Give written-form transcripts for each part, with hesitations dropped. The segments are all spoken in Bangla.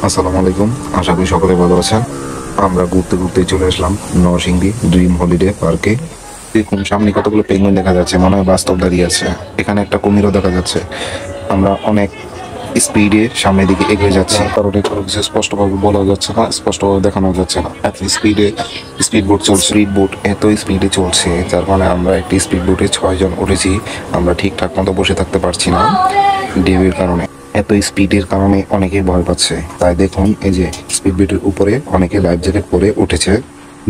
আসসালামু আলাইকুম, আশা করি সকলে ভালো আছেন। আমরা ঘুরতে ঘুরতে চলে আসলাম নরসিংদী ড্রিম হলিডে পার্কে। দেখুন সামনে কতগুলো পেঙ্গুইন দেখা যাচ্ছে, মনে হয় বাস্তব দাঁড়িয়ে আছে। এখানে একটা কুমিরও দেখা যাচ্ছে। আমরা অনেক স্পিডে সামনের দিকে এগিয়ে যাচ্ছি, কারণ এটা স্পষ্টভাবে বলা যাচ্ছে না, স্পষ্টভাবে দেখানো যাচ্ছে না। এত স্পিডে স্পিড বোট চলছে, স্পিড বোট এত স্পিডে চলছে যার ফলে আমরা একটি স্পিড বোটে 6 জন উঠেছি। আমরা ঠিকঠাক মতো বসে থাকতে পারছি না ঢেউয়ের কারণে। এত স্পিডের কারণে অনেকেই ভয় পাচ্ছে। তাই দেখুন এই যে স্পিড বোটের উপরে অনেকে লাইফ জ্যাকেট পরে উঠেছে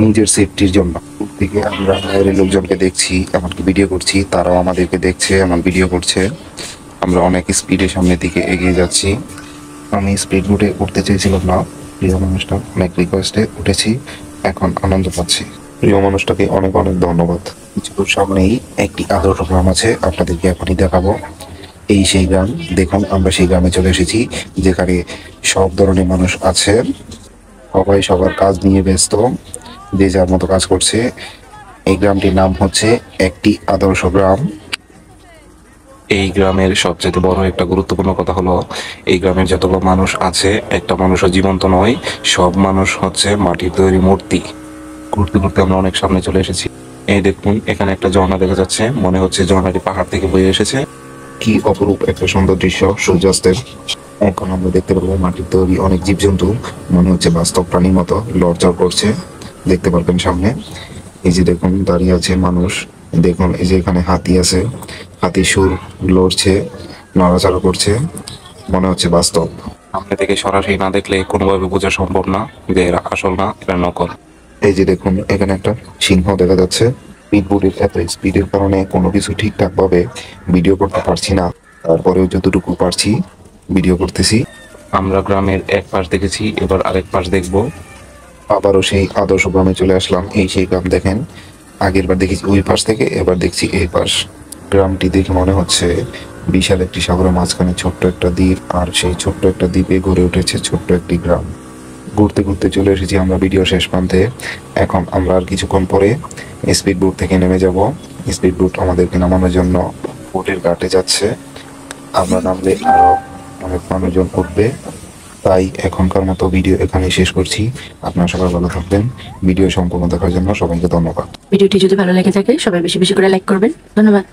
নিজের সেফটির জন্য। থেকে আমরা বাইরের লোকজনকে দেখছি, এমনকি ভিডিও করছি, তারাও আমাদেরকে দেখছে, এমন ভিডিও করছে। আমরা অনেক স্পিডে সামনের দিকে এগিয়ে যাচ্ছি। আমি স্পিড বোটে উঠতে চেয়েছিলাম না, প্রিয় মানুষটা অনেক রিকোয়েস্টে উঠেছি, এখন আনন্দ পাচ্ছি। প্রিয় মানুষটাকে অনেক অনেক ধন্যবাদ। কিছু দূর সামনেই একটি আদর্শ গ্রাম আছে, আপনাদেরকে এখনই দেখাবো। এই সেই গ্রাম, দেখুন আমরা সেই গ্রামে চলে এসেছি যেখানে সব ধরনের মানুষ আছে। সবাই সবার কাজ নিয়ে ব্যস্ত, যে যার মতো কাজ করছে। এই গ্রামটির নাম হচ্ছে একটি আদর্শ গ্রাম। এই গ্রামের সবচেয়ে বড় একটা গুরুত্বপূর্ণ কথা হলো, এই গ্রামের যতগুলো মানুষ আছে, একটা মানুষও জীবন্ত নয়, সব মানুষ হচ্ছে মাটির তৈরি মূর্তি। ঘুরতে ঘুরতে আমরা অনেক সামনে চলে এসেছি। এই দেখুন এখানে একটা ঝর্ণা দেখা যাচ্ছে, মনে হচ্ছে ঝর্ণাটি পাহাড় থেকে বয়ে এসেছে। কি অপরূপ একটা সুন্দর দৃশ্য সূর্যাস্তের। এখন আমরা দেখতে পাবো মাটির তৈরি অনেক জীবজন্তু, মনে হচ্ছে বাস্তব প্রাণীর মতো লড়চড় করছে। দেখতে পারবেন সামনে এই যে দেখুন দাঁড়িয়ে আছে মানুষ। দেখুন এই যে এখানে হাতি আছে, হাতি সুর লড়ছে, নড়াচড়া করছে, মনে হচ্ছে বাস্তব। সামনে থেকে সরাসরি না দেখলে কোনোভাবে বোঝা সম্ভব না যে এরা আসল না, এরা নকল। এই যে দেখুন এখানে একটা সিংহ দেখা যাচ্ছে। স্পিড বোটের এত স্পিডের কারণে কোনো কিছু ঠিকঠাক ভাবে ভিডিও করতে পারছি না, তারপরেও যতটুকু পারছি ভিডিও করতেছি। আমরা গ্রামের এক পাশ দেখেছি, এবার আরেক পাশ দেখব। আবারও সেই আদর্শ গ্রামে চলে আসলাম। এই সেই গ্রাম, দেখেন আগের বার দেখেছি ওই পাশ থেকে, এবার দেখছি এই পাশ। গ্রামটি দেখে মনে হচ্ছে বিশাল একটি সাগরের মাঝখানে ছোট্ট একটা দ্বীপ, আর সেই ছোট্ট একটা দ্বীপে গড়ে উঠেছে ছোট্ট একটি গ্রাম। ঘুরতে ঘুরতে চলে এসেছি আমরা ভিডিও শেষ প্রান্তে। এখন আমরা আর কিছুক্ষণ পরে স্পিড বোট থেকে নেমে যাব। স্পিড বোট আমাদেরকে নামানোর জন্য বোটের ঘাটে যাচ্ছে। আমরা নামলে আরো অনেক মানুষজন উঠবে। তাই এখনকার মতো ভিডিও এখানেই শেষ করছি। আপনারা সবাই ভালো থাকবেন। ভিডিও সম্পূর্ণ দেখার জন্য সবাইকে ধন্যবাদ। ভিডিওটি যদি ভালো লেগে থাকে সবাই বেশি বেশি করে লাইক করবেন। ধন্যবাদ।